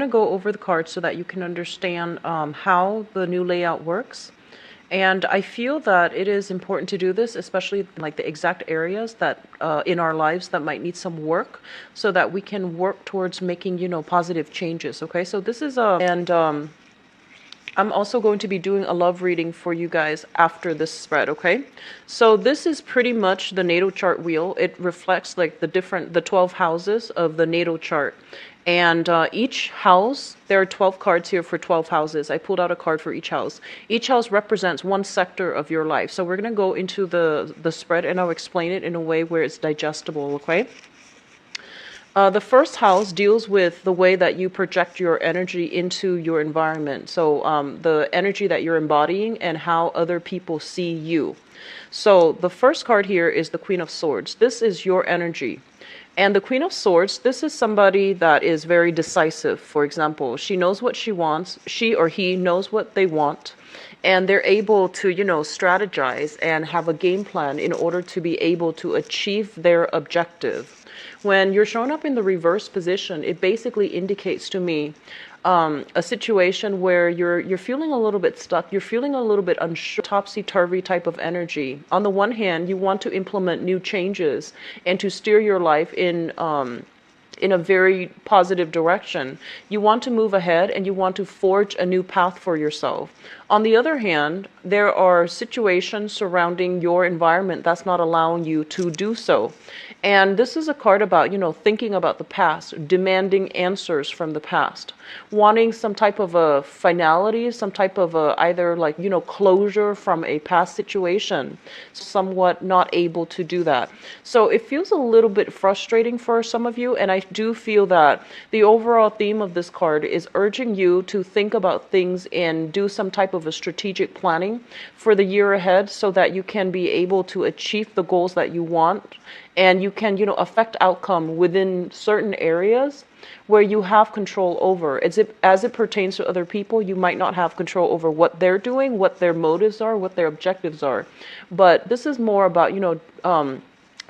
going to go over the cards so that you can understand how the new layout works. And I feel that it is important to do this, especially like the exact areas that in our lives that might need some work, so that we can work towards making, positive changes. Okay, so this is I'm also going to be doing a love reading for you guys after this spread, okay? So this is pretty much the natal chart wheel. It reflects like the 12 houses of the natal chart. And each house, there are 12 cards here for 12 houses. I pulled out a card for each house. Each house represents one sector of your life. So we're going to go into the spread, and I'll explain it in a way where it's digestible, okay? The first house deals with the way that you project your energy into your environment. So the energy that you're embodying and how other people see you. So the first card here is the Queen of Swords. This is your energy. And the Queen of Swords, this is somebody that is very decisive. For example, she knows what she wants. She or he knows what they want. And they're able to, strategize and have a game plan in order to be able to achieve their objective. When you're showing up in the reverse position, it basically indicates to me a situation where you're feeling a little bit stuck, you're feeling a little bit unsure, topsy-turvy type of energy. On the one hand, you want to implement new changes and to steer your life in a very positive direction. You want to move ahead and you want to forge a new path for yourself. On the other hand, there are situations surrounding your environment that's not allowing you to do so. And this is a card about, thinking about the past, demanding answers from the past, wanting some type of a finality, some type of either like, closure from a past situation, somewhat not able to do that. So it feels a little bit frustrating for some of you. And I do feel that the overall theme of this card is urging you to think about things and do some type of a strategic planning for the year ahead so that you can be able to achieve the goals that you want. And you can, affect outcome within certain areas where you have control over. As it pertains to other people, you might not have control over what they're doing, what their motives are, what their objectives are. But this is more about,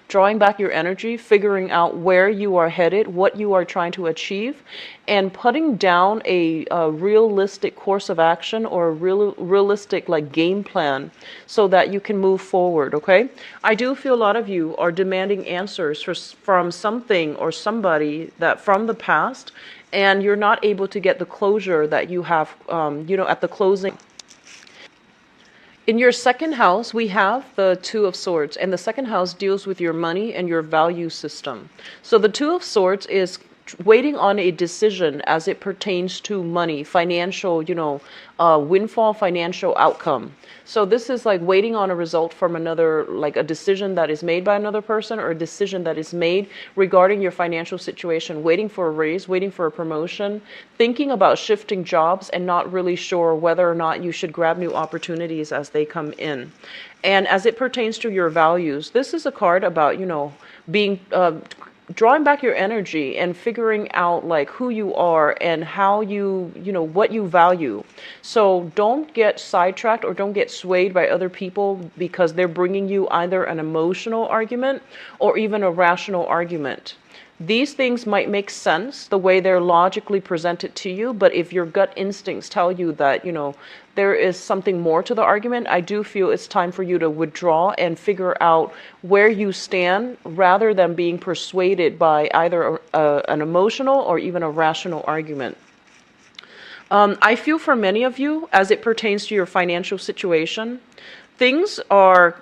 drawing back your energy, figuring out where you are headed, what you are trying to achieve, and putting down a realistic course of action or a realistic like game plan so that you can move forward, okay? I do feel a lot of you are demanding answers from something or somebody that from the past, and you're not able to get the closure that you have, at the closing. In your second house, we have the Two of Swords, and the second house deals with your money and your value system. So the Two of Swords is waiting on a decision as it pertains to money, financial, windfall, financial outcome. So this is like waiting on a result from another, like a decision that is made by another person or a decision that is made regarding your financial situation, waiting for a raise, waiting for a promotion, thinking about shifting jobs and not really sure whether or not you should grab new opportunities as they come in. And as it pertains to your values, this is a card about, being drawing back your energy and figuring out like who you are and how what you value. So don't get sidetracked or don't get swayed by other people because they're bringing you either an emotional argument or even a rational argument. These things might make sense the way they're logically presented to you, but if your gut instincts tell you that, there is something more to the argument, I do feel it's time for you to withdraw and figure out where you stand rather than being persuaded by either an emotional or even a rational argument. I feel for many of you, as it pertains to your financial situation, things are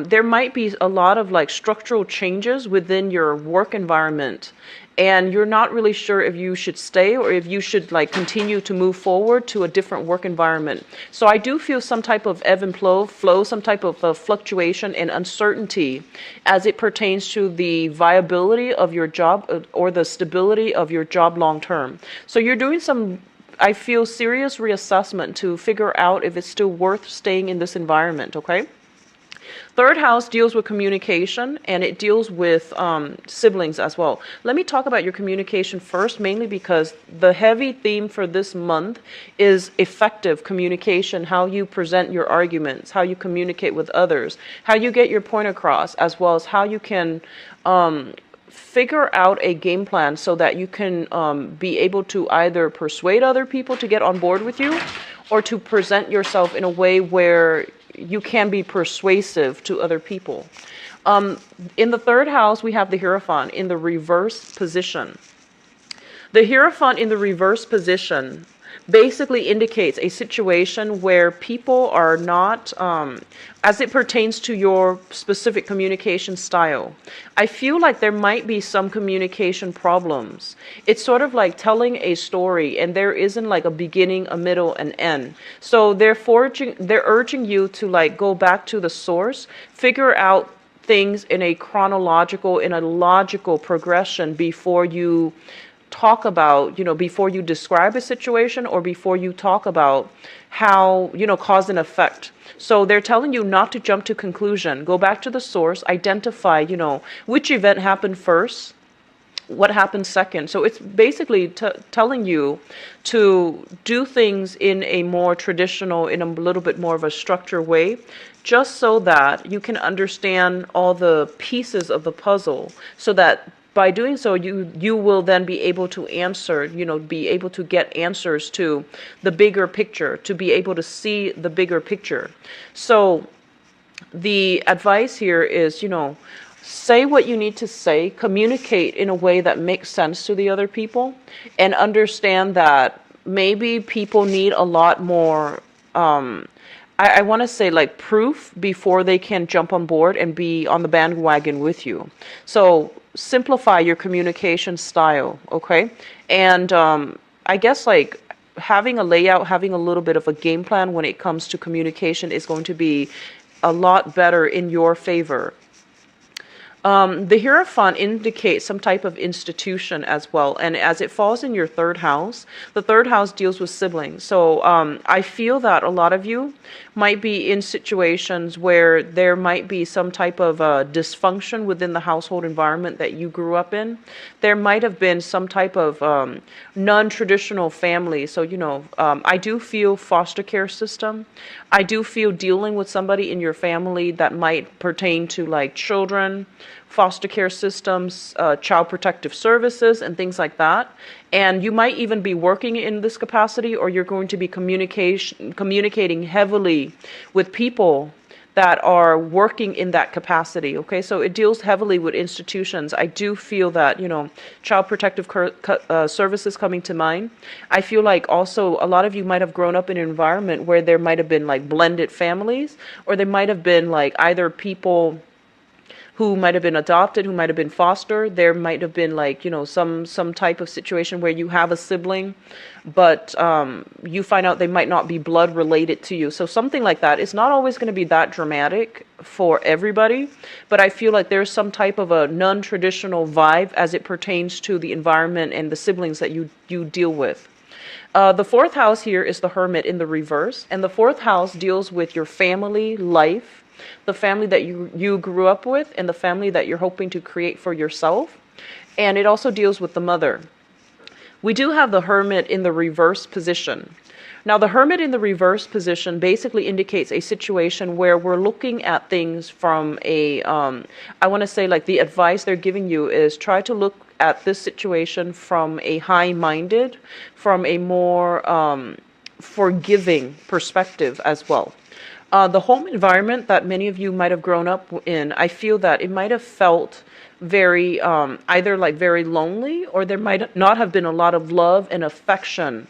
there might be a lot of like structural changes within your work environment, and you're not really sure if you should stay or if you should like continue to move forward to a different work environment. So I do feel some type of ebb and flow, some type of fluctuation and uncertainty as it pertains to the viability of your job or the stability of your job long term. So you're doing some, I feel, serious reassessment to figure out if it's still worth staying in this environment, okay? Third house deals with communication, and it deals with siblings as well. Let me talk about your communication first, mainly because the heavy theme for this month is effective communication, how you present your arguments, how you communicate with others, how you get your point across, as well as how you can figure out a game plan so that you can be able to either persuade other people to get on board with you, or to present yourself in a way where you can be persuasive to other people. In the third house, we have the Hierophant in the reverse position. The Hierophant in the reverse position basically indicates a situation where people are not, as it pertains to your specific communication style, I feel like there might be some communication problems. It's sort of like telling a story and there isn't like a beginning, a middle, and end. So they're urging you to like go back to the source, figure out things in a chronological, in a logical progression before you talk about, before you describe a situation, or before you talk about how, cause and effect. So they're telling you not to jump to conclusion. Go back to the source, identify, which event happened first, what happened second. So it's basically telling you to do things in a more traditional, in a little bit more of a structured way, just so that you can understand all the pieces of the puzzle, so that by doing so, you will then be able to answer, be able to get answers to the bigger picture, to be able to see the bigger picture. So the advice here is, say what you need to say, communicate in a way that makes sense to the other people, and understand that maybe people need a lot more, I want to say like proof before they can jump on board and be on the bandwagon with you. So simplify your communication style, okay? And I guess like having a layout, having a little bit of a game plan when it comes to communication is going to be a lot better in your favor. The Hierophant indicates some type of institution as well, and as it falls in your third house, the third house deals with siblings. So I feel that a lot of you might be in situations where there might be some type of dysfunction within the household environment that you grew up in. There might have been some type of non-traditional family. So, I do feel foster care system. I do feel dealing with somebody in your family that might pertain to like children, foster care systems, child protective services, and things like that. And you might even be working in this capacity, or you're going to be communicating heavily with people that are working in that capacity. Okay, so it deals heavily with institutions. I do feel that, child protective services coming to mind. I feel like also a lot of you might have grown up in an environment where there might have been like blended families, or there might have been like either people who might have been adopted, who might have been fostered. There might have been like, some type of situation where you have a sibling, but you find out they might not be blood related to you. So something like that. It's not always going to be that dramatic for everybody, but I feel like there's some type of a non-traditional vibe as it pertains to the environment and the siblings that you deal with. The fourth house here is the Hermit in the reverse, and the fourth house deals with your family life, the family that you grew up with, and the family that you're hoping to create for yourself. And it also deals with the mother. We do have the Hermit in the reverse position. Now, the Hermit in the reverse position basically indicates a situation where we're looking at things from a, I want to say like the advice they're giving you is try to look at this situation from a high-minded, from a more forgiving perspective as well. The home environment that many of you might have grown up in, I feel that it might have felt very, either like very lonely, or there might not have been a lot of love and affection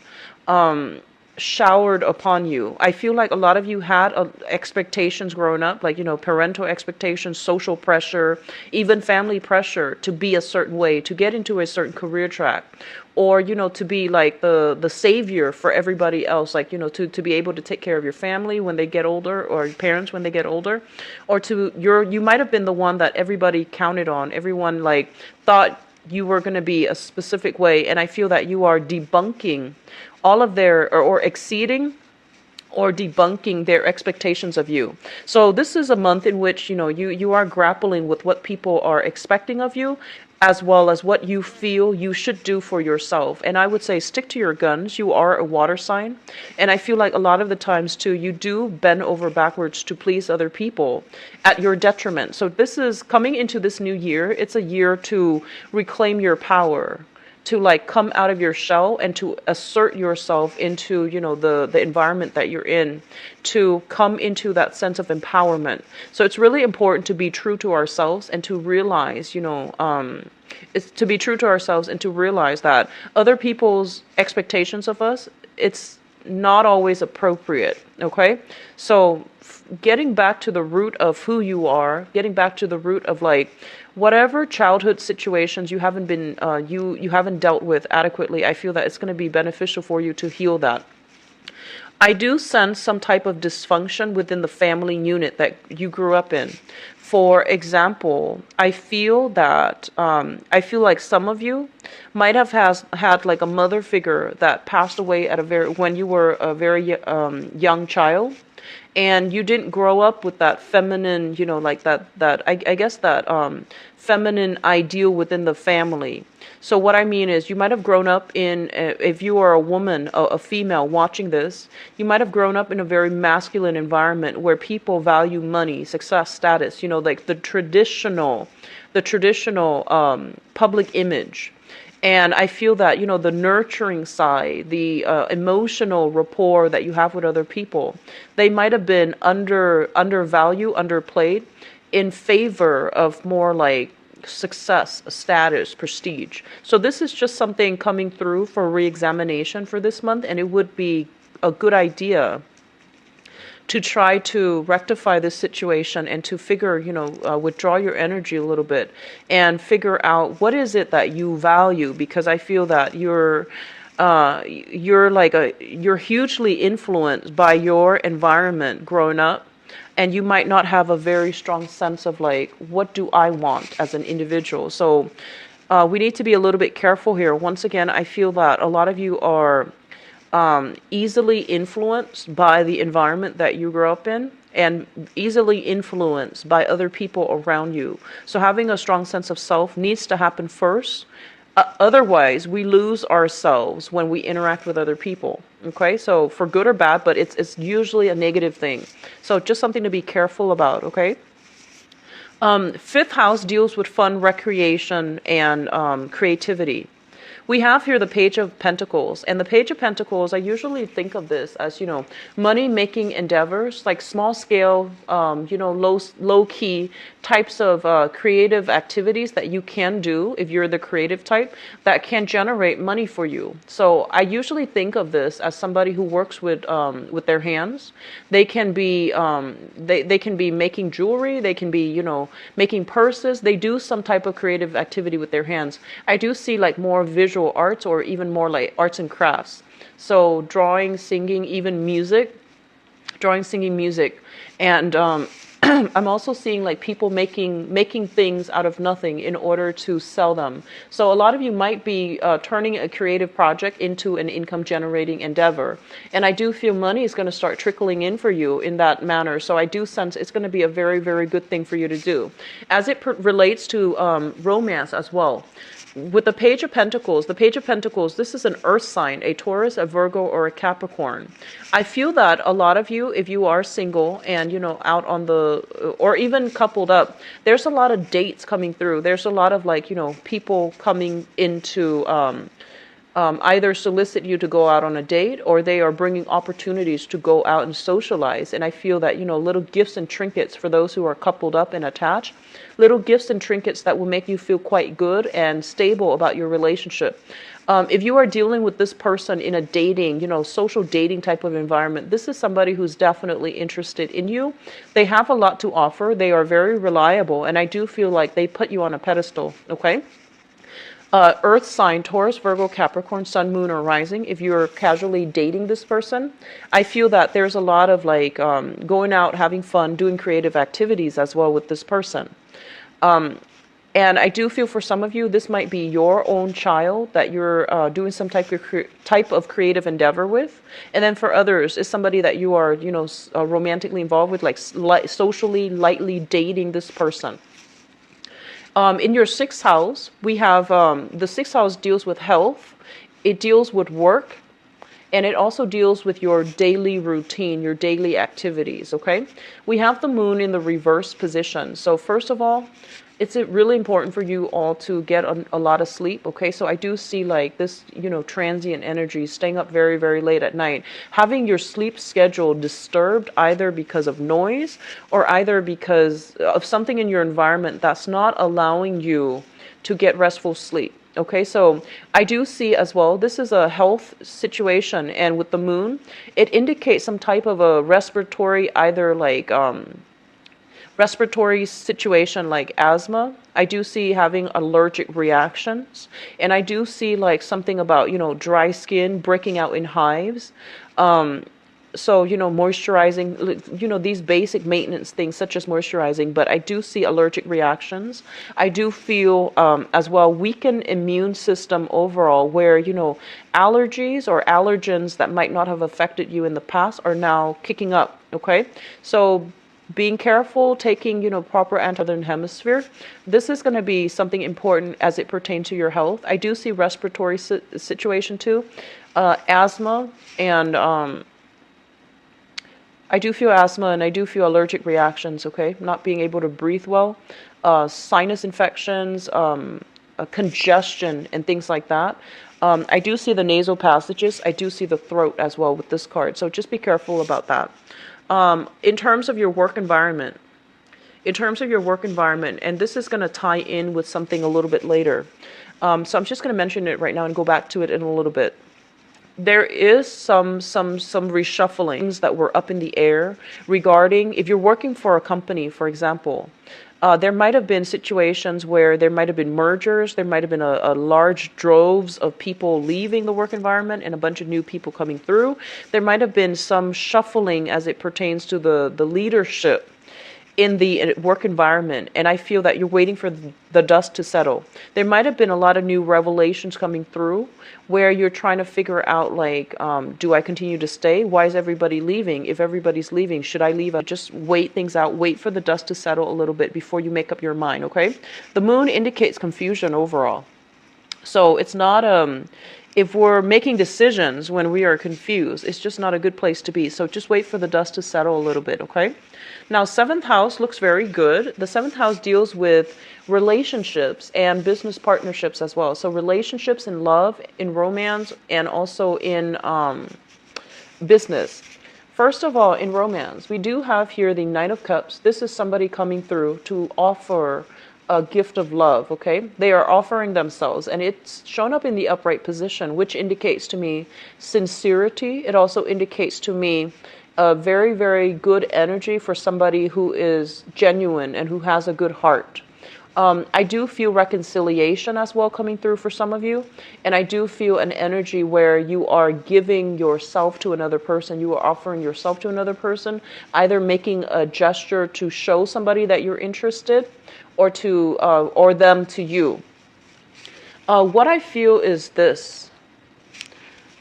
showered upon you. I feel like a lot of you had expectations growing up, like, parental expectations, social pressure, even family pressure to be a certain way, to get into a certain career track, or, to be like the savior for everybody else, like, to be able to take care of your family when they get older, or your parents when they get older, or you might have been the one that everybody counted on. Everyone like thought you were going to be a specific way, and I feel that you are debunking all of their, or exceeding or debunking their expectations of you. So this is a month in which, you are grappling with what people are expecting of you, as well as what you feel you should do for yourself. And I would say stick to your guns. You are a water sign. And I feel like a lot of the times too, you do bend over backwards to please other people at your detriment. So this is coming into this new year. It's a year to reclaim your power, to like come out of your shell and to assert yourself into, you know, the environment that you're in, to come into that sense of empowerment. So it's really important to be true to ourselves and to realize, you know, it's to be true to ourselves and to realize that other people's expectations of us, it's not always appropriate. Okay, so getting back to the root of who you are, getting back to the root of like whatever childhood situations you haven't been you haven't dealt with adequately, I feel that it's going to be beneficial for you to heal that. I do sense some type of dysfunction within the family unit that you grew up in. For example, I feel that I feel like some of you might have had like a mother figure that passed away at a when you were a very young child, and you didn't grow up with that feminine, you know, like I guess that feminine ideal within the family. So what I mean is, you might have grown up in, if you are a woman, a female watching this, you might have grown up in a very masculine environment where people value money, success, status, you know, like the traditional public image. And I feel that, you know, the nurturing side, the emotional rapport that you have with other people, they might have been undervalued, underplayed in favor of more like success, status, prestige. So this is just something coming through for re-examination for this month, and it would be a good idea to try to rectify this situation and to figure, you know, withdraw your energy a little bit and figure out what is it that you value, because I feel that you're hugely influenced by your environment growing up, and you might not have a very strong sense of like, what do I want as an individual? So we need to be a little bit careful here. Once again, I feel that a lot of you are easily influenced by the environment that you grew up in, and easily influenced by other people around you. So having a strong sense of self needs to happen first. Otherwise, we lose ourselves when we interact with other people. Okay, so for good or bad, but it's usually a negative thing. So just something to be careful about. Okay. Fifth house deals with fun, recreation, and creativity. We have here the Page of Pentacles, and the Page of Pentacles, I usually think of this as, you know, money-making endeavors, like small-scale, you know, low-key types of creative activities that you can do if you're the creative type that can generate money for you. So I usually think of this as somebody who works with their hands. They can be they can be making jewelry. They can be, you know, making purses. They do some type of creative activity with their hands. I do see like more visual arts, or even more like arts and crafts. So drawing, singing, even music, drawing, singing, music. And I'm also seeing like people making things out of nothing in order to sell them. So a lot of you might be turning a creative project into an income generating endeavor. And I do feel money is going to start trickling in for you in that manner. So I do sense it's going to be a very, very good thing for you to do. As it relates to romance as well. With the Page of Pentacles, this is an earth sign, a Taurus, a Virgo, or a Capricorn. I feel that a lot of you, if you are single and, you know, out on the, or even coupled up, there's a lot of dates coming through. There's a lot of like, you know, people coming into, either solicit you to go out on a date, or they are bringing opportunities to go out and socialize. And I feel that, you know, little gifts and trinkets for those who are coupled up and attached, little gifts and trinkets that will make you feel quite good and stable about your relationship. If you are dealing with this person in a dating, you know, social dating type of environment, this is somebody who's definitely interested in you. They have a lot to offer. They are very reliable. And I do feel like they put you on a pedestal. Okay. Earth sign, Taurus, Virgo, Capricorn, Sun, Moon, or Rising. If you're casually dating this person, I feel that there's a lot of like going out, having fun, doing creative activities as well with this person. And I do feel for some of you, this might be your own child that you're doing some type of creative endeavor with. And then for others, it's somebody that you are, you know, romantically involved with, like socially, lightly dating this person. In your sixth house, we have the sixth house deals with health, it deals with work, and it also deals with your daily routine, your daily activities, okay? We have the moon in the reverse position. So first of all, it's really important for you all to get a lot of sleep, okay? So I do see like this, transient energy, staying up very, very late at night. Having your sleep schedule disturbed either because of noise or either because of something in your environment that's not allowing you to get restful sleep. Okay, so I do see as well, this is a health situation, and with the moon, it indicates some type of a respiratory, either like respiratory situation like asthma. I do see having allergic reactions, and I do see like something about, dry skin breaking out in hives. So, moisturizing, these basic maintenance things such as moisturizing, but I do see allergic reactions. I do feel as well weakened immune system overall where, allergies or allergens that might not have affected you in the past are now kicking up, okay? So being careful, taking, proper anti-southern hemisphere. This is going to be something important as it pertains to your health. I do see respiratory situation too, asthma, and I do feel asthma and I do feel allergic reactions, okay? Not being able to breathe well, sinus infections, congestion, and things like that. I do see the nasal passages. I do see the throat as well with this card. So just be careful about that. In terms of your work environment, and this is going to tie in with something a little bit later. So I'm just going to mention it right now and go back to it in a little bit. There is some reshufflings that were up in the air regarding if you're working for a company, for example. There might have been situations where there might have been mergers, there might have been a large droves of people leaving the work environment and a bunch of new people coming through. There might have been some shuffling as it pertains to the leadership in the work environment, and I feel that you're waiting for the dust to settle. There might have been a lot of new revelations coming through where you're trying to figure out like, do I continue to stay? Why is everybody leaving? If everybody's leaving, should I leave? Just wait things out, wait for the dust to settle a little bit before you make up your mind, okay? The moon indicates confusion overall. So it's not, if we're making decisions when we are confused, it's just not a good place to be. So just wait for the dust to settle a little bit, okay? Now, seventh house looks very good. The seventh house deals with relationships and business partnerships as well. So relationships in love, in romance, and also in business. First of all, in romance, we do have here the Knight of Cups. This is somebody coming through to offer a gift of love, okay? They are offering themselves, and it's shown up in the upright position, which indicates to me sincerity. It also indicates to me a very, very good energy for somebody who is genuine and who has a good heart. I do feel reconciliation as well coming through for some of you, and I do feel an energy where you are giving yourself to another person, you are offering yourself to another person, either making a gesture to show somebody that you're interested, or them to you. What I feel is this.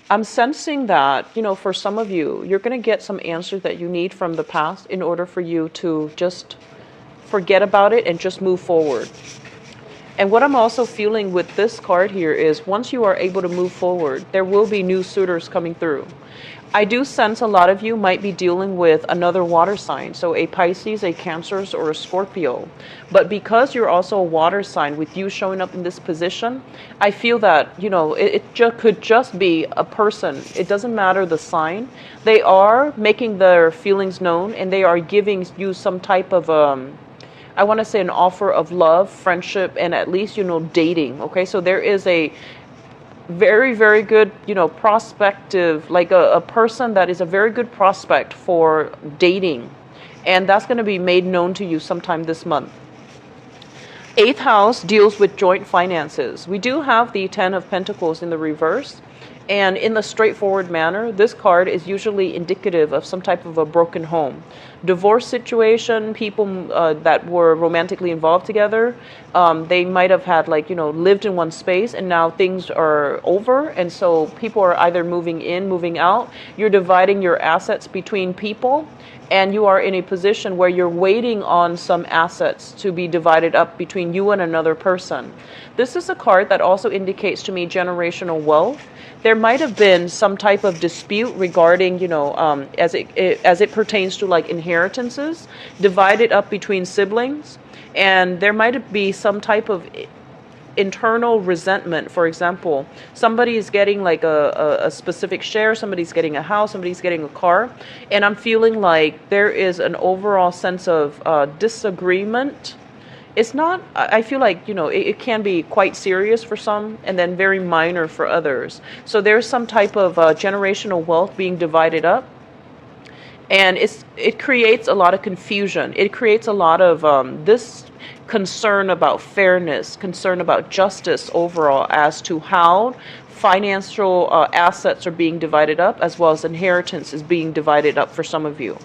I'm sensing that, for some of you, you're going to get some answers that you need from the past in order for you to just forget about it and just move forward. And what I'm also feeling with this card here is once you are able to move forward, there will be new suitors coming through. I do sense a lot of you might be dealing with another water sign, so a Pisces, a Cancer, or a Scorpio. But because you're also a water sign, with you showing up in this position, I feel that, could just be a person. It doesn't matter the sign. They are making their feelings known, and they are giving you some type of, I want to say an offer of love, friendship, and at least, dating. Okay, so there is a very, very good, prospective, like a person that is a very good prospect for dating. And that's going to be made known to you sometime this month. Eighth house deals with joint finances. We do have the Ten of Pentacles in the reverse. And in the straightforward manner, this card is usually indicative of some type of a broken home. divorce situation, people that were romantically involved together, they might have had like, lived in one space, and now things are over. And so people are either moving in, moving out. You're dividing your assets between people, and you are in a position where you're waiting on some assets to be divided up between you and another person. This is a card that also indicates to me generational wealth. There might have been some type of dispute regarding, as it pertains to like inheritances, divided up between siblings, and there might be some type of internal resentment. For example, somebody is getting like a specific share, somebody's getting a house, somebody's getting a car, and I'm feeling like there is an overall sense of disagreement. It's not, I feel like, it can be quite serious for some and then very minor for others. So there's some type of generational wealth being divided up. And it creates a lot of confusion. It creates a lot of this concern about fairness, concern about justice overall as to how financial assets are being divided up, as well as inheritance is being divided up for some of you.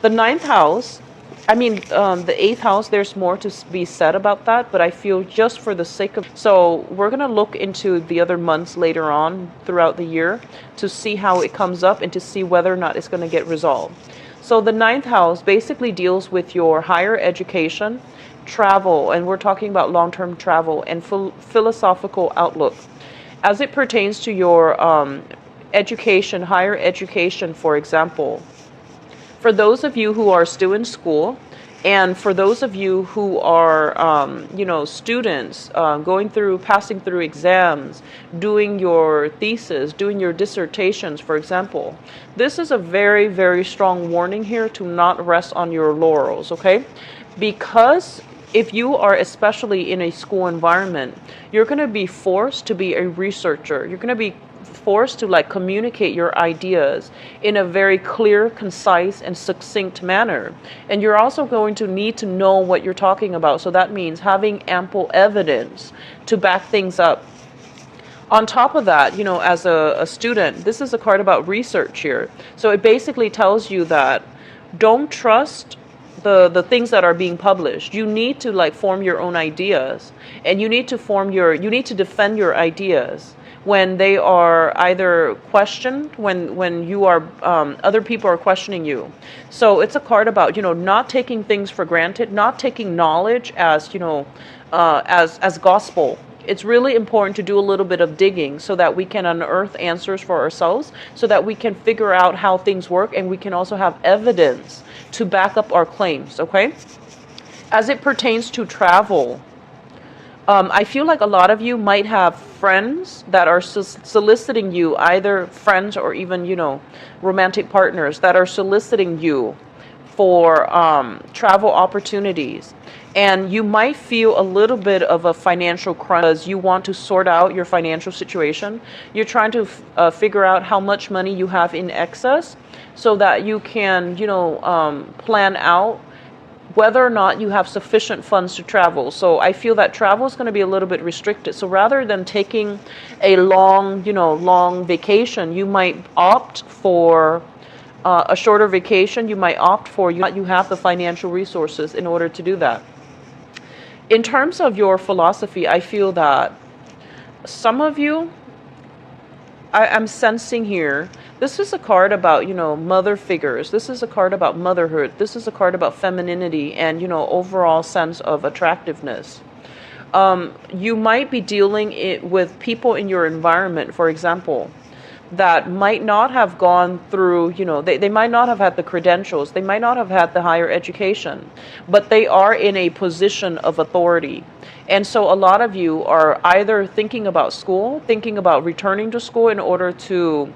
The ninth house, the eighth house, there's more to be said about that, but I feel just for the sake of... So we're going to look into the other months later on throughout the year to see how it comes up and to see whether or not it's going to get resolved. So the ninth house basically deals with your higher education, travel, and we're talking about long-term travel and philosophical outlook. As it pertains to your education, higher education, for example, for those of you who are still in school, and for those of you who are, students passing through exams, doing your thesis, doing your dissertations, for example, this is a very, very strong warning here to not rest on your laurels, okay? Because if you are especially in a school environment, you're going to be forced to be a researcher. You're going to be forced to like communicate your ideas in a very clear, concise, and succinct manner. And you're also going to need to know what you're talking about. So that means having ample evidence to back things up. On top of that, as a student, this is a card about research here. So it basically tells you that don't trust the things that are being published. You need to like form your own ideas, and you need to defend your ideas when they are either questioned, when you are other people are questioning you. So it's a card about not taking things for granted, not taking knowledge as as gospel. It's really important to do a little bit of digging so that we can unearth answers for ourselves, so that we can figure out how things work, and we can also have evidence to back up our claims, okay? As it pertains to travel, I feel like a lot of you might have friends that are soliciting you, either friends or even, romantic partners that are soliciting you for travel opportunities. And you might feel a little bit of a financial crunch because you want to sort out your financial situation. You're trying to figure out how much money you have in excess so that you can, plan out whether or not you have sufficient funds to travel. So I feel that travel is going to be a little bit restricted. So rather than taking a long vacation, you might opt for a shorter vacation. You might opt for you have the financial resources in order to do that. In terms of your philosophy, I feel that some of you, I'm sensing here, this is a card about, mother figures. This is a card about motherhood. This is a card about femininity and, overall sense of attractiveness. You might be dealing with people in your environment, for example, that might not have gone through, they might not have had the credentials, they might not have had the higher education, but they are in a position of authority. And so a lot of you are either thinking about school, thinking about returning to school in order to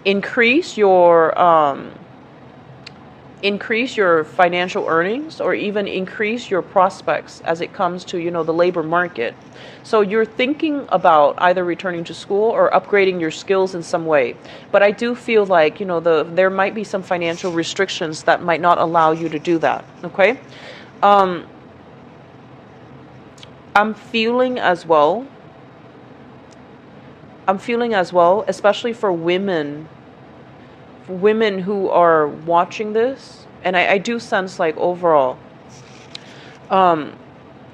increase your financial earnings, or even increase your prospects as it comes to, the labor market. So you're thinking about either returning to school or upgrading your skills in some way. But I do feel like, there might be some financial restrictions that might not allow you to do that, okay? I'm feeling as well, especially for women who are watching this And I do sense like overall,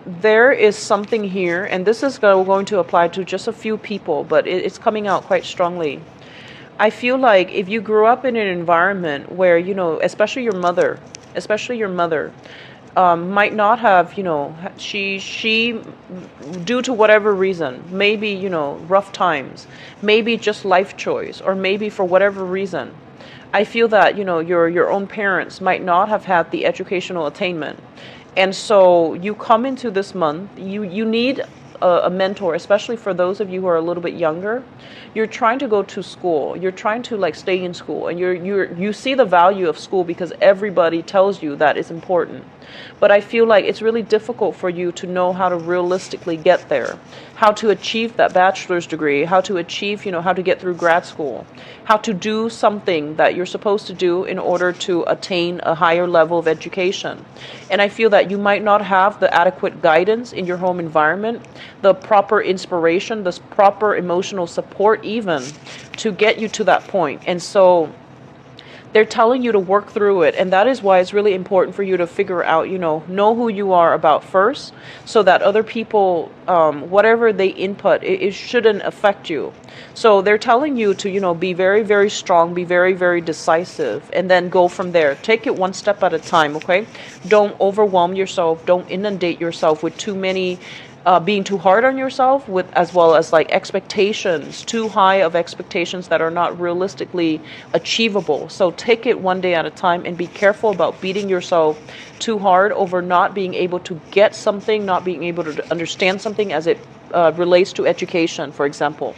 there is something here, and this is going to apply to just a few people, but it's coming out quite strongly. I feel like if you grew up in an environment where, especially your mother, might not have, she, due to whatever reason, maybe, rough times, maybe just life choice, or maybe for whatever reason, I feel that, your own parents might not have had the educational attainment. And so you come into this month, you need a mentor, especially for those of you who are a little bit younger. You're trying to go to school. You're trying to like stay in school, and you see the value of school because everybody tells you that it's important. But I feel like it's really difficult for you to know how to realistically get there, how to achieve that bachelor's degree, how to achieve, how to get through grad school, how to do something that you're supposed to do in order to attain a higher level of education. And I feel that you might not have the adequate guidance in your home environment, the proper inspiration, the proper emotional support even to get you to that point. And so they're telling you to work through it, and that is why it's really important for you to figure out, know who you are about first, so that other people, whatever they input, it shouldn't affect you. So they're telling you to, be very, very strong, be very, very decisive, and then go from there. Take it one step at a time, okay? Don't overwhelm yourself. Don't inundate yourself with too many being too hard on yourself, with as well as like expectations, too high of expectations that are not realistically achievable. So take it one day at a time, and be careful about beating yourself too hard over not being able to get something, not being able to understand something as it relates to education, for example.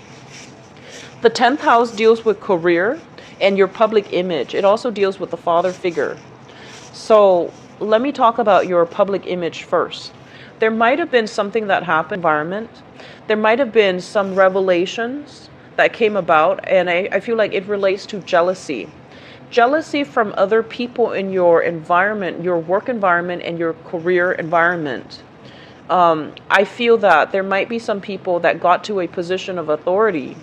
The 10th house deals with career and your public image. It also deals with the father figure. So let me talk about your public image first. There might have been something that happened in the environment. There might have been some revelations that came about, and I feel like it relates to jealousy. Jealousy from other people in your environment, your work environment, and your career environment. I feel that there might be some people that got to a position of authority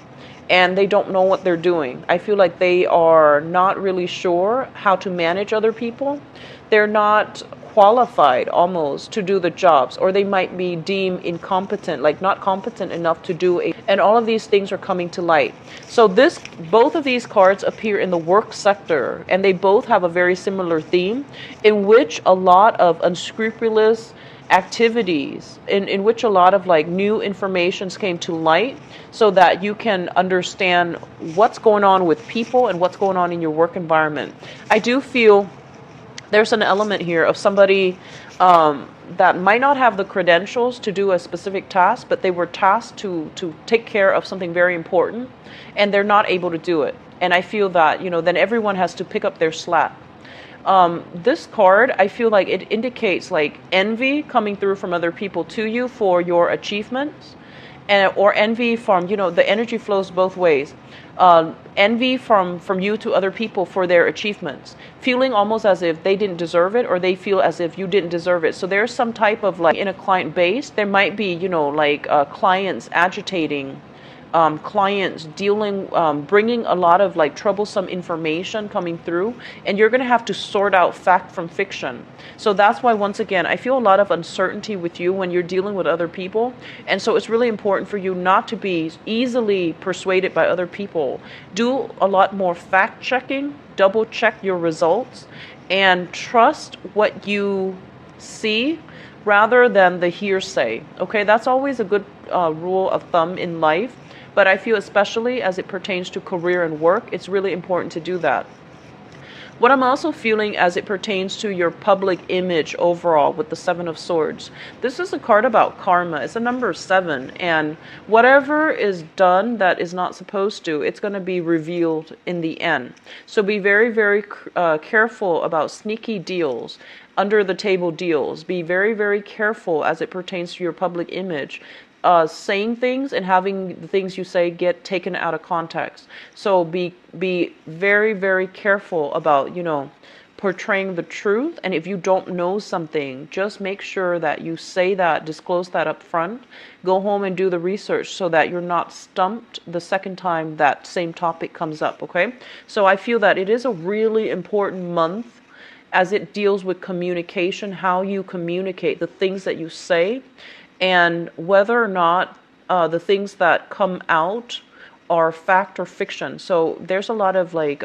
and they don't know what they're doing. I feel like they are not really sure how to manage other people. They're not qualified almost to do the jobs, or they might be deemed incompetent, like not competent enough to do it. And all of these things are coming to light. So both of these cards appear in the work sector, and they both have a very similar theme in which a lot of unscrupulous activities, in which a lot of like new informations came to light, so that you can understand what's going on with people and what's going on in your work environment. I do feel there's an element here of somebody that might not have the credentials to do a specific task, but they were tasked to take care of something very important, and they're not able to do it. And I feel that, then everyone has to pick up their slack. This card, I feel like it indicates like envy coming through from other people to you for your achievements, or envy from, the energy flows both ways. Envy from you to other people for their achievements, feeling almost as if they didn't deserve it, or they feel as if you didn't deserve it. So there's some type of like in a client base, there might be, clients agitating, clients dealing, bringing a lot of like troublesome information coming through, and you're going to have to sort out fact from fiction. So that's why, once again, I feel a lot of uncertainty with you when you're dealing with other people. And so it's really important for you not to be easily persuaded by other people. Do a lot more fact checking, double check your results, and trust what you see rather than the hearsay. Okay, that's always a good rule of thumb in life. But I feel especially as it pertains to career and work, it's really important to do that. What I'm also feeling as it pertains to your public image overall with the Seven of Swords, this is a card about karma. It's a number 7, and whatever is done that is not supposed to, it's going to be revealed in the end. So be very, very careful about sneaky deals, under the table deals. Be very, very careful as it pertains to your public image. Saying things and having the things you say get taken out of context. So be very, very careful about, portraying the truth. And if you don't know something, just make sure that you say that, disclose that up front. Go home and do the research so that you're not stumped the second time that same topic comes up, okay? So I feel that it is a really important month as it deals with communication, how you communicate, the things that you say, and whether or not the things that come out are fact or fiction. So there's a lot of like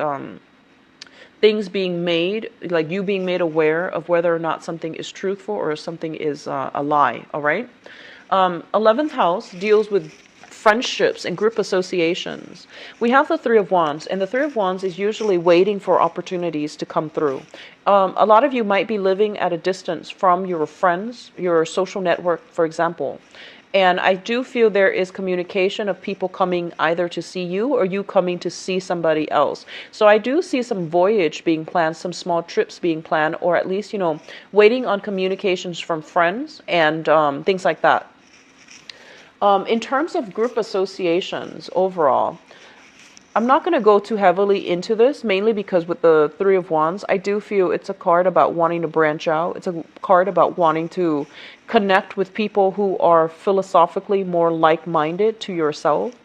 things being made, like you being made aware of whether or not something is truthful or something is a lie, all right? 11th house deals with friendships and group associations. We have the Three of Wands, and the Three of Wands is usually waiting for opportunities to come through. A lot of you might be living at a distance from your friends, your social network, for example. And I do feel there is communication of people coming either to see you or you coming to see somebody else. So I do see some voyage being planned, some small trips being planned, or at least, waiting on communications from friends and things like that. In terms of group associations overall, I'm not going to go too heavily into this, mainly because with the Three of Wands, I do feel it's a card about wanting to branch out. It's a card about wanting to connect with people who are philosophically more like-minded to yourself.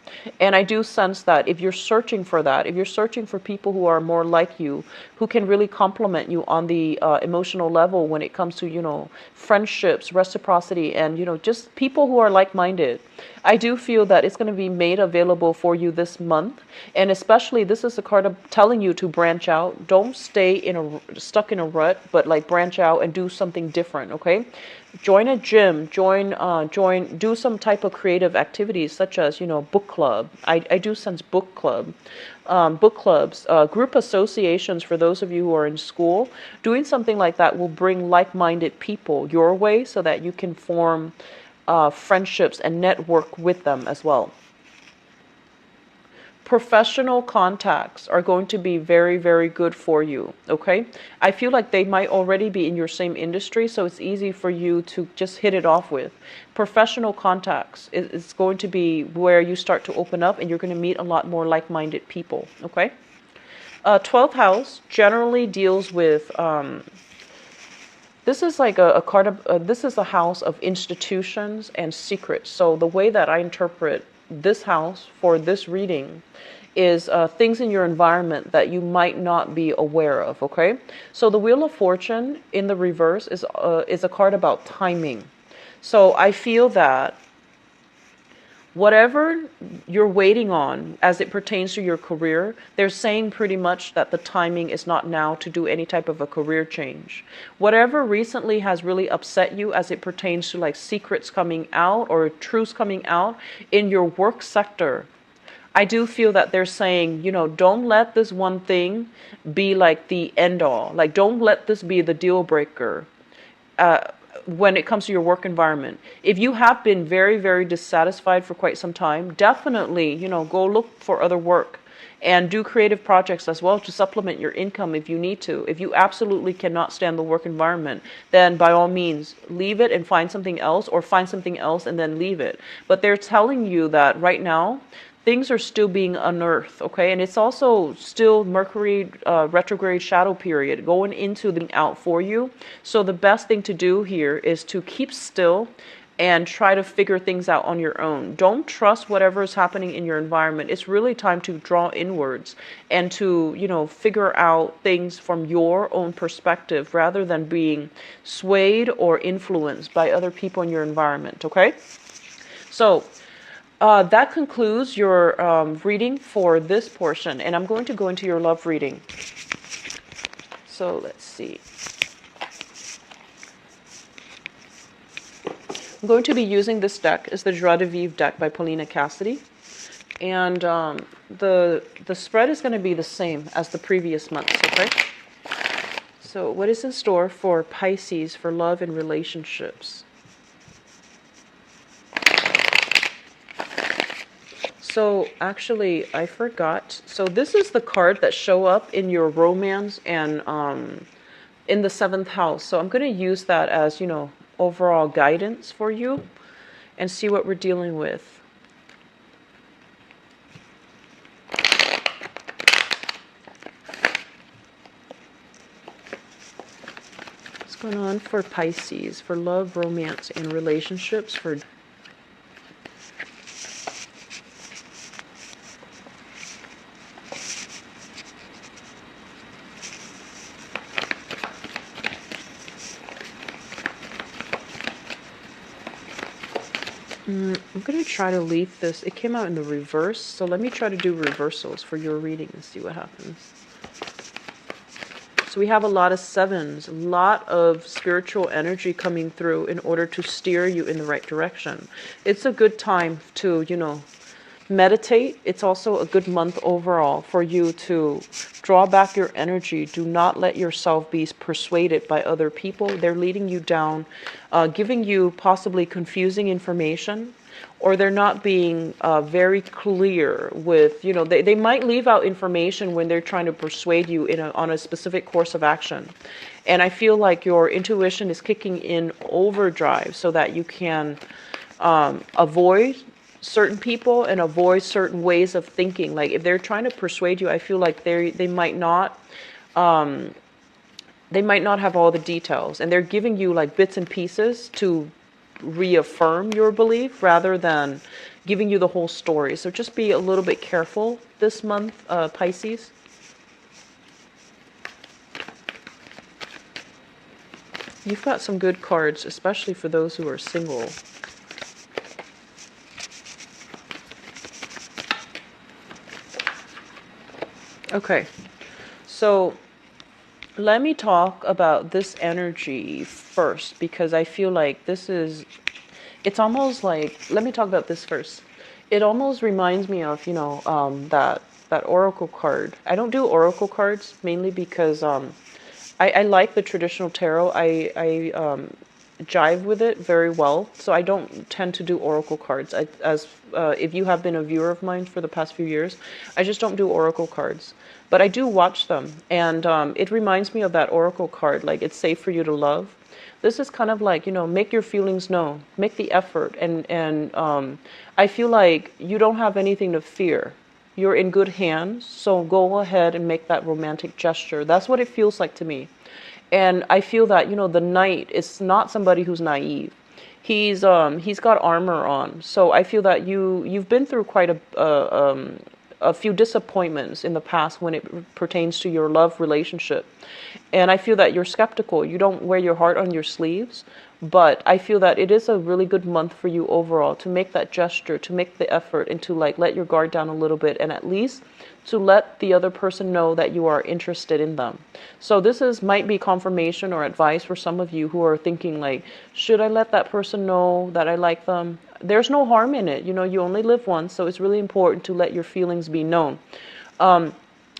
And I do sense that if you're searching for that, if you're searching for people who are more like you, who can really complement you on the emotional level when it comes to, friendships, reciprocity, and, just people who are like-minded, I do feel that it's going to be made available for you this month. And especially, this is a card of telling you to branch out. Don't stay stuck in a rut, but like branch out and do something different, okay? Join a gym, do some type of creative activities such as, book club. I do sense book club, book clubs, group associations for those of you who are in school. Doing something like that will bring like-minded people your way so that you can form friendships and network with them as well. Professional contacts are going to be very, very good for you, okay? I feel like they might already be in your same industry, so it's easy for you to just hit it off with. Professional contacts is going to be where you start to open up and you're going to meet a lot more like-minded people, okay? 12th house generally deals with, this is like a card of, this is a house of institutions and secrets. So the way that I interpret this house for this reading is things in your environment that you might not be aware of, okay? So the Wheel of Fortune in the reverse is a card about timing. So I feel that whatever you're waiting on as it pertains to your career, they're saying pretty much that the timing is not now to do any type of a career change. Whatever recently has really upset you as it pertains to like secrets coming out or truths coming out in your work sector, I do feel that they're saying, don't let this one thing be like the end all. Like, don't let this be the deal breaker. When it comes to your work environment. If you have been very, very dissatisfied for quite some time, definitely, go look for other work and do creative projects as well to supplement your income if you need to. If you absolutely cannot stand the work environment, then by all means, leave it and find something else, or find something else and then leave it. But they're telling you that right now, things are still being unearthed, okay? And it's also still Mercury retrograde shadow period going into the out for you. So the best thing to do here is to keep still and try to figure things out on your own. Don't trust whatever is happening in your environment. It's really time to draw inwards and to, figure out things from your own perspective rather than being swayed or influenced by other people in your environment, okay? So that concludes your reading for this portion, and I'm going to go into your love reading. So let's see. I'm going to be using this deck. It's the Joie de Vivre deck by Paulina Cassidy. And the spread is going to be the same as the previous months, okay? So what is in store for Pisces for love and relationships? So actually, I forgot. So this is the card that show up in your romance and in the 7th house. So I'm going to use that as, overall guidance for you and see what we're dealing with. What's going on for Pisces for love, romance, and relationships for I'm going to try to leave this. It came out in the reverse, so let me try to do reversals for your reading and see what happens. So we have a lot of sevens, a lot of spiritual energy coming through in order to steer you in the right direction. It's a good time to, meditate. It's also a good month overall for you to draw back your energy. Do not let yourself be persuaded by other people. They're leading you down, giving you possibly confusing information, or they're not being very clear with, they might leave out information when they're trying to persuade you on a specific course of action. And I feel like your intuition is kicking in overdrive so that you can avoid certain people and avoid certain ways of thinking. Like if they're trying to persuade you, I feel like they might not have all the details, and they're giving you like bits and pieces to reaffirm your belief rather than giving you the whole story. So just be a little bit careful this month, Pisces. You've got some good cards, especially for those who are single. Okay, so let me talk about this energy first, because I feel like it's almost like, let me talk about this first. It almost reminds me of, that oracle card. I don't do oracle cards mainly because I like the traditional tarot. I jive with it very well, so I don't tend to do oracle cards. If you have been a viewer of mine for the past few years, I just don't do oracle cards. But I do watch them, and it reminds me of that oracle card, like it's safe for you to love. This is kind of like, make your feelings known, make the effort, and I feel like you don't have anything to fear. You're in good hands, so go ahead and make that romantic gesture. That's what it feels like to me. And I feel that, the knight is not somebody who's naive. He's got armor on. So I feel that you've been through quite a few disappointments in the past when it pertains to your love relationship. And I feel that you're skeptical. You don't wear your heart on your sleeves. But I feel that it is a really good month for you overall to make that gesture, to make the effort, and to like let your guard down a little bit, and at least to let the other person know that you are interested in them. So this might be confirmation or advice for some of you who are thinking like, should I let that person know that I like them? There's no harm in it. You only live once, so it's really important to let your feelings be known.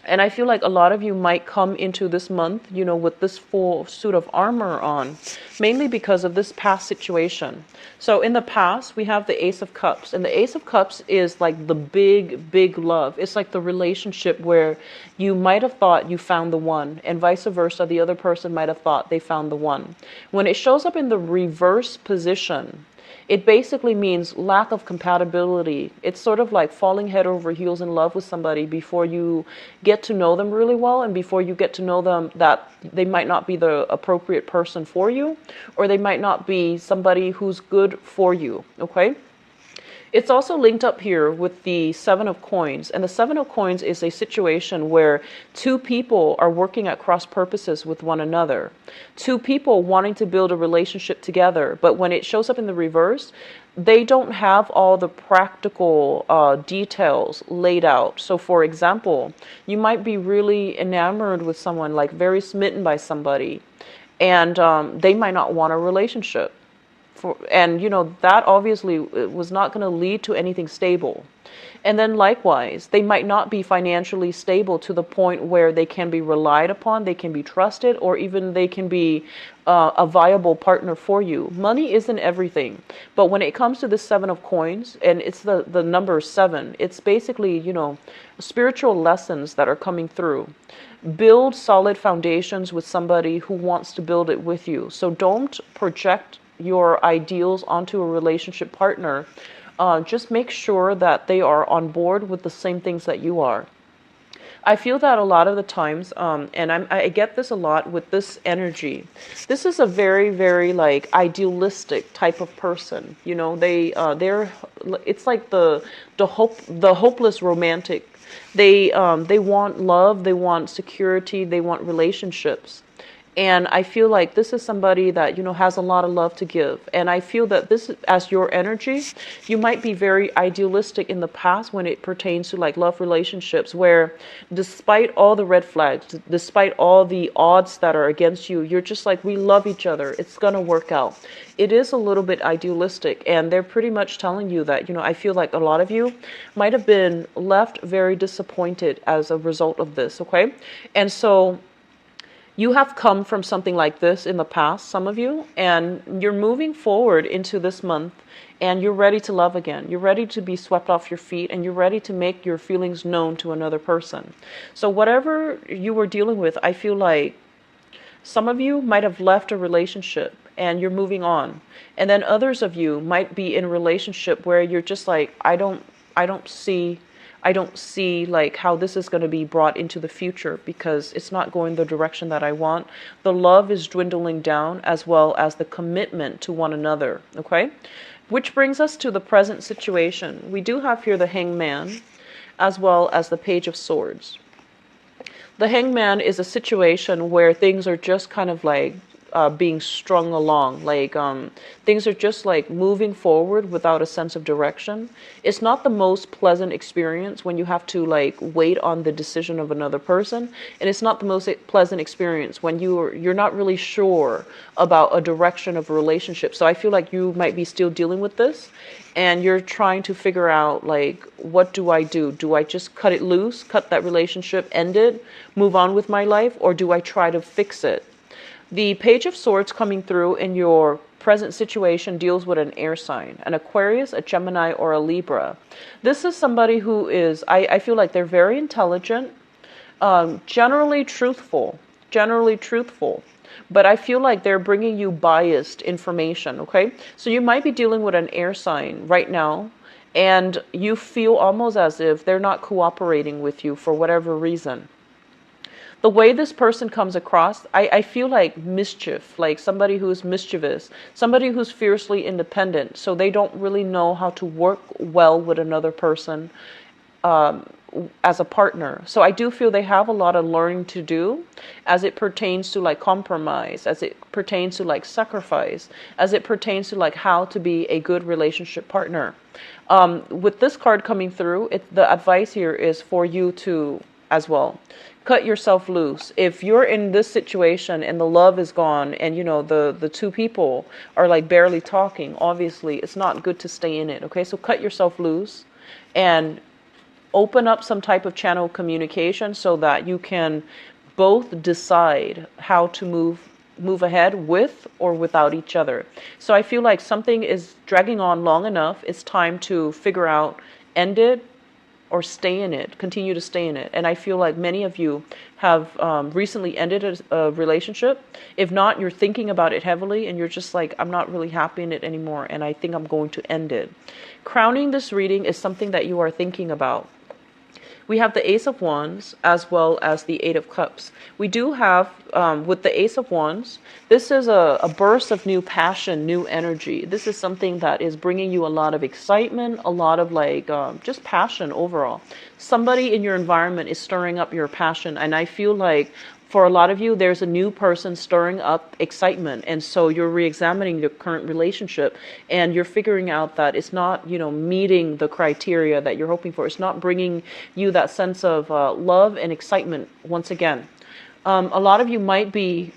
And I feel like a lot of you might come into this month, with this full suit of armor on, mainly because of this past situation. So in the past, we have the Ace of Cups, and the Ace of Cups is like the big, big love. It's like the relationship where you might have thought you found the one, and vice versa, the other person might have thought they found the one. When it shows up in the reverse position, it basically means lack of compatibility. It's sort of like falling head over heels in love with somebody before you get to know them really well, and before you get to know them that they might not be the appropriate person for you, or they might not be somebody who's good for you, okay? It's also linked up here with the Seven of Coins. And the Seven of Coins is a situation where two people are working at cross purposes with one another. Two people wanting to build a relationship together. But when it shows up in the reverse, they don't have all the practical details laid out. So for example, you might be really enamored with someone, like very smitten by somebody, and they might not want a relationship. And that obviously was not going to lead to anything stable. And then likewise, they might not be financially stable to the point where they can be relied upon, they can be trusted, or even they can be a viable partner for you. Money isn't everything. But when it comes to the Seven of Coins, and it's the number 7, it's basically, spiritual lessons that are coming through. Build solid foundations with somebody who wants to build it with you. So don't project your ideals onto a relationship partner. Just make sure that they are on board with the same things that you are. I feel that a lot of the times, and I get this a lot with this energy. This is a very, very like idealistic type of person. It's like the hopeless romantic. They want love, they want security, they want relationships. And I feel like this is somebody that, has a lot of love to give. And I feel that this, as your energy, you might be very idealistic in the past when it pertains to like love relationships, where despite all the red flags, despite all the odds that are against you, you're just like, we love each other. It's going to work out. It is a little bit idealistic. And they're pretty much telling you that, I feel like a lot of you might have been left very disappointed as a result of this. Okay. And so, you have come from something like this in the past, some of you, and you're moving forward into this month and you're ready to love again. You're ready to be swept off your feet and you're ready to make your feelings known to another person. So whatever you were dealing with, I feel like some of you might have left a relationship and you're moving on. And then others of you might be in a relationship where you're just like, I don't see like how this is going to be brought into the future because it's not going the direction that I want. The love is dwindling down as well as the commitment to one another. Okay. Which brings us to the present situation. We do have here the Hangman as well as the Page of Swords. The Hangman is a situation where things are just kind of like being strung along, like things are just like moving forward without a sense of direction. It's not the most pleasant experience when you have to like wait on the decision of another person, and it's not the most pleasant experience when you're not really sure about a direction of a relationship. So I feel like you might be still dealing with this, and you're trying to figure out like, what do I do? Do I just cut it loose, cut that relationship, end it, move on with my life, or do I try to fix it? The Page of Swords coming through in your present situation deals with an air sign, an Aquarius, a Gemini, or a Libra. This is somebody who is, I feel like they're very intelligent, generally truthful, but I feel like they're bringing you biased information, okay? So you might be dealing with an air sign right now, and you feel almost as if they're not cooperating with you for whatever reason. The way this person comes across, I feel like mischief, like somebody who's mischievous, somebody who's fiercely independent, so they don't really know how to work well with another person as a partner. So I do feel they have a lot of learning to do as it pertains to like compromise, as it pertains to like sacrifice, as it pertains to like how to be a good relationship partner. With this card coming through, the advice here is for you to, as well, cut yourself loose. If you're in this situation and the love is gone and the two people are like barely talking, obviously it's not good to stay in it. Okay, so cut yourself loose and open up some type of channel of communication so that you can both decide how to move ahead with or without each other. So I feel like something is dragging on long enough. It's time to figure out, end it or stay in it, continue to stay in it. And I feel like many of you have recently ended a relationship. If not, you're thinking about it heavily and you're just like, I'm not really happy in it anymore and I think I'm going to end it. Crowning this reading is something that you are thinking about. We have the Ace of Wands as well as the Eight of Cups. We do have, with the Ace of Wands, this is a burst of new passion, new energy. This is something that is bringing you a lot of excitement, a lot of like just passion overall. Somebody in your environment is stirring up your passion, and I feel like for a lot of you, there's a new person stirring up excitement. And so you're re-examining your current relationship and you're figuring out that it's not, meeting the criteria that you're hoping for. It's not bringing you that sense of love and excitement once again. A lot of you might be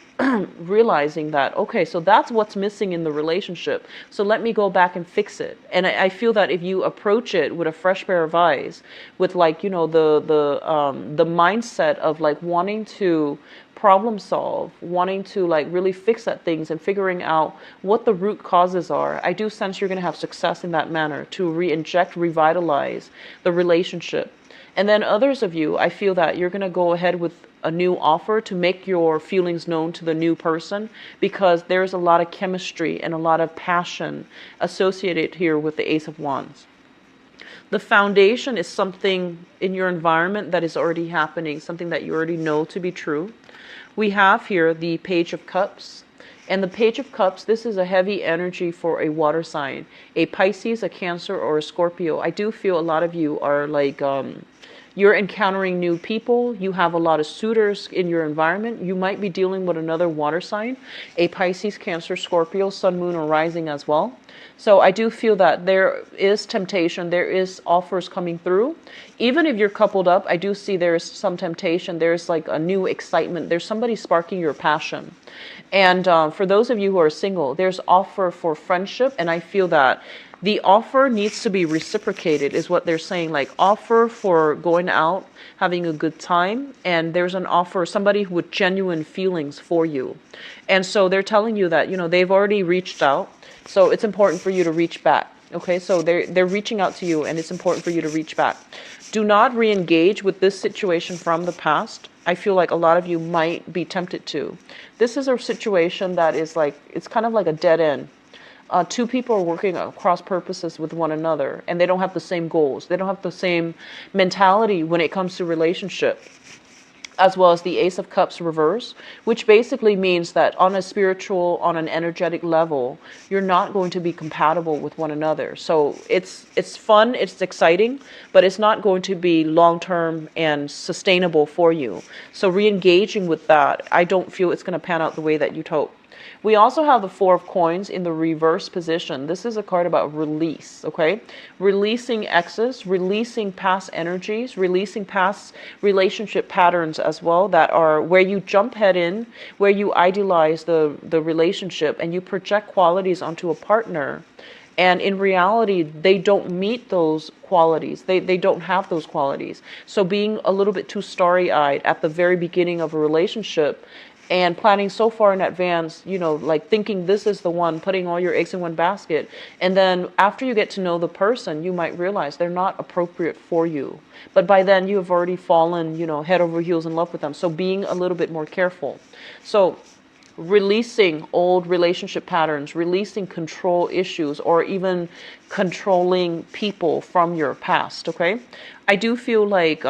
realizing that, okay, so that's what's missing in the relationship. So let me go back and fix it. And I feel that if you approach it with a fresh pair of eyes, with like, the mindset of like wanting to problem solve, wanting to like really fix at things and figuring out what the root causes are, I do sense you're going to have success in that manner to re-inject, revitalize the relationship. And then others of you, I feel that you're going to go ahead with a new offer to make your feelings known to the new person, because there's a lot of chemistry and a lot of passion associated here with the Ace of Wands. The foundation is something in your environment that is already happening, something that you already know to be true. We have here the Page of Cups. And the Page of Cups, this is a heavy energy for a water sign, a Pisces, a Cancer, or a Scorpio. I do feel a lot of you are like, You're encountering new people. You have a lot of suitors in your environment. You might be dealing with another water sign, a Pisces, Cancer, Scorpio, Sun, Moon, or Rising as well. So I do feel that there is temptation. There is offers coming through. Even if you're coupled up, I do see there is some temptation. There's like a new excitement. There's somebody sparking your passion. And for those of you who are single, there's offer for friendship. And I feel that the offer needs to be reciprocated is what they're saying. Like offer for going out, having a good time. And there's an offer, somebody with genuine feelings for you. And so they're telling you that, they've already reached out. So it's important for you to reach back. Okay, so they're reaching out to you and it's important for you to reach back. Do not re-engage with this situation from the past. I feel like a lot of you might be tempted to. This is a situation that is like, it's kind of like a dead end. Two people are working across purposes with one another and they don't have the same goals. They don't have the same mentality when it comes to relationship. As well as the Ace of Cups reverse, which basically means that on a spiritual, on an energetic level, you're not going to be compatible with one another. So it's fun, it's exciting, but it's not going to be long-term and sustainable for you. So re-engaging with that, I don't feel it's going to pan out the way that you'd hope. We also have the Four of Coins in the reverse position. This is a card about release, okay? Releasing exes, releasing past energies, releasing past relationship patterns as well that are where you jump head in, where you idealize the relationship and you project qualities onto a partner. And in reality, they don't meet those qualities. They don't have those qualities. So being a little bit too starry-eyed at the very beginning of a relationship and planning so far in advance, like thinking this is the one, putting all your eggs in one basket. And then after you get to know the person, you might realize they're not appropriate for you. But by then you have already fallen, head over heels in love with them. So being a little bit more careful. So releasing old relationship patterns, releasing control issues, or even controlling people from your past, okay? I do feel like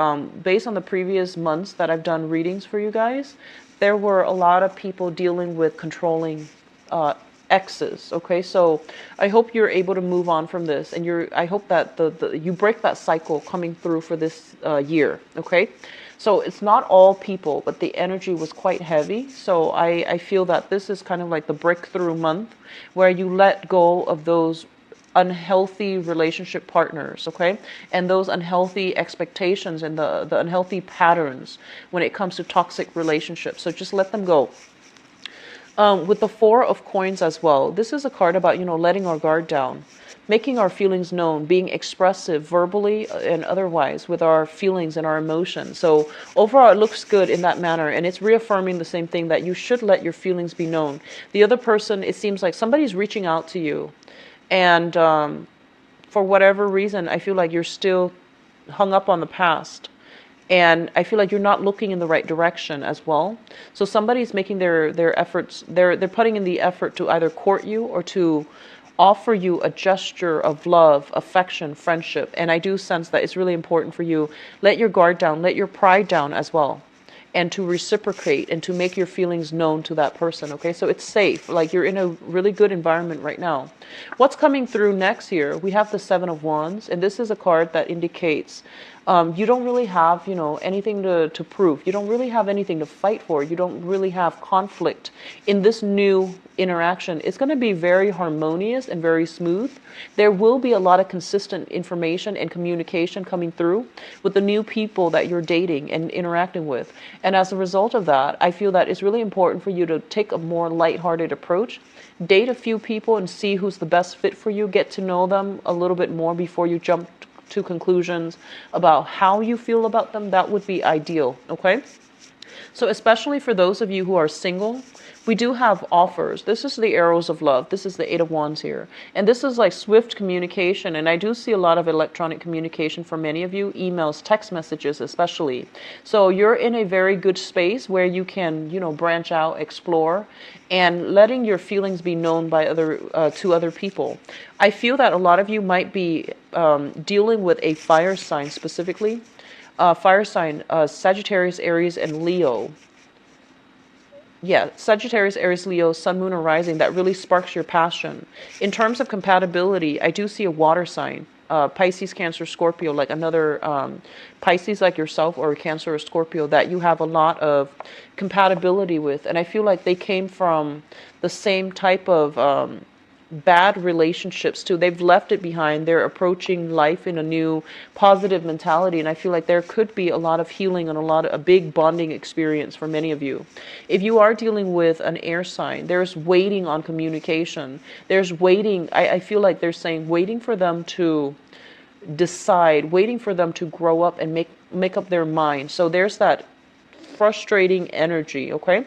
based on the previous months that I've done readings for you guys, there were a lot of people dealing with controlling exes, okay? So I hope you're able to move on from this, and I hope that you break that cycle coming through for this year, okay? So it's not all people, but the energy was quite heavy. So I feel that this is kind of like the breakthrough month where you let go of those unhealthy relationship partners, okay? And those unhealthy expectations and the unhealthy patterns when it comes to toxic relationships. So just let them go. With the Four of Coins as well, this is a card about, letting our guard down, making our feelings known, being expressive verbally and otherwise with our feelings and our emotions. So overall, it looks good in that manner. And it's reaffirming the same thing that you should let your feelings be known. The other person, it seems like somebody's reaching out to you. And for whatever reason, I feel like you're still hung up on the past. And I feel like you're not looking in the right direction as well. So somebody's making their efforts, they're putting in the effort to either court you or to offer you a gesture of love, affection, friendship. And I do sense that it's really important for you. Let your guard down, let your pride down as well. And to reciprocate and to make your feelings known to that person, okay? So it's safe, like you're in a really good environment right now. What's coming through next here? We have the Seven of Wands, and this is a card that indicates you don't really have, anything to prove. You don't really have anything to fight for. You don't really have conflict in this new interaction. It's going to be very harmonious and very smooth. There will be a lot of consistent information and communication coming through with the new people that you're dating and interacting with. And as a result of that, I feel that it's really important for you to take a more lighthearted approach. Date a few people and see who's the best fit for you. Get to know them a little bit more before you jump to conclusions about how you feel about them. That would be ideal, okay? So especially for those of you who are single, we do have offers. This is the Arrows of Love. This is the Eight of Wands here. And this is like swift communication. And I do see a lot of electronic communication for many of you, emails, text messages especially. So you're in a very good space where you can, branch out, explore, and letting your feelings be known by to other people. I feel that a lot of you might be dealing with a fire sign specifically. Fire sign, Sagittarius, Aries, and Leo. Yeah, Sagittarius, Aries, Leo, Sun, Moon, or Rising, that really sparks your passion. In terms of compatibility, I do see a water sign. Pisces, Cancer, Scorpio, like another Pisces like yourself, or Cancer or Scorpio that you have a lot of compatibility with. And I feel like they came from the same type of bad relationships too. They've left it behind. They're approaching life in a new positive mentality, and I feel like there could be a lot of healing and a big bonding experience for many of you. If you are dealing with an air sign, there's waiting on communication. There's waiting. I feel like they're saying waiting for them to decide, waiting for them to grow up and make up their mind. So there's that frustrating energy. Okay.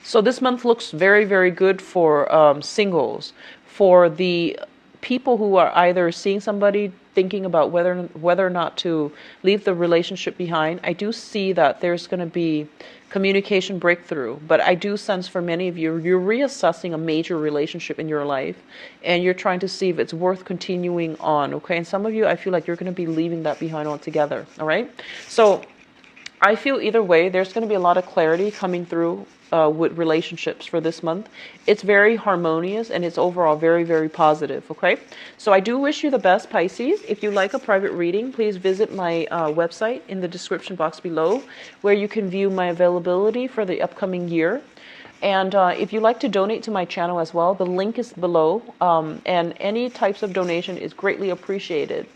So this month looks very, very good for singles, for the people who are either seeing somebody, thinking about whether or not to leave the relationship behind. I do see that there's going to be communication breakthrough, but I do sense for many of you, you're reassessing a major relationship in your life, and you're trying to see if it's worth continuing on. Okay, and some of you, I feel like you're going to be leaving that behind altogether. All right, so I feel either way, there's going to be a lot of clarity coming through with relationships for this month. It's very harmonious and it's overall very, very positive. Okay, so I do wish you the best, Pisces. If you like a private reading, please visit my website in the description box below, where you can view my availability for the upcoming year. And if you'd like to donate to my channel as well, the link is below, and any types of donation is greatly appreciated.